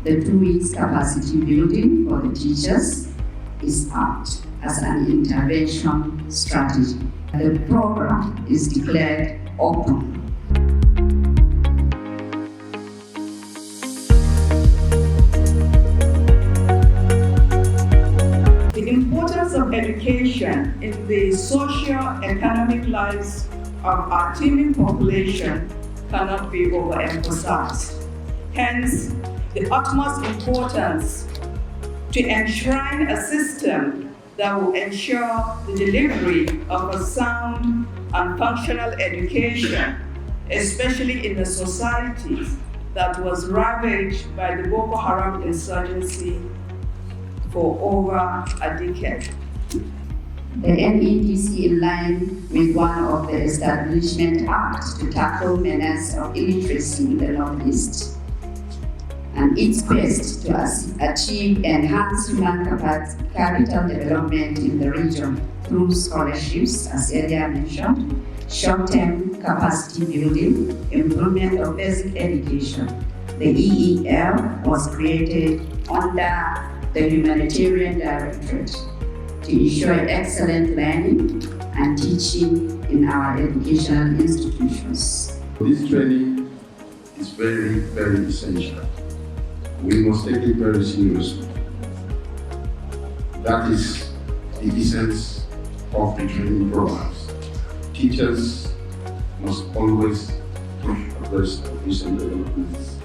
The 2 weeks capacity building for the teachers is out as an intervention strategy. The program is declared open. The importance of education in the socio-economic lives of our teeming population cannot be overemphasized. Hence, the utmost importance to enshrine a system that will ensure the delivery of a sound and functional education, especially in a society that was ravaged by the Boko Haram insurgency for over a decade. The NEDC, in line with one of the Establishment Act to tackle menace of illiteracy in the Northeast, and its quest to achieve enhanced human capital development in the region through scholarships, as earlier mentioned, short-term capacity building, improvement of basic education. The EEL was created under the Humanitarian Directorate to ensure excellent learning and teaching in our educational institutions. This training is very, very essential. We must take it very seriously. That is the essence of the training programs. Teachers must always keep abreast of recent developments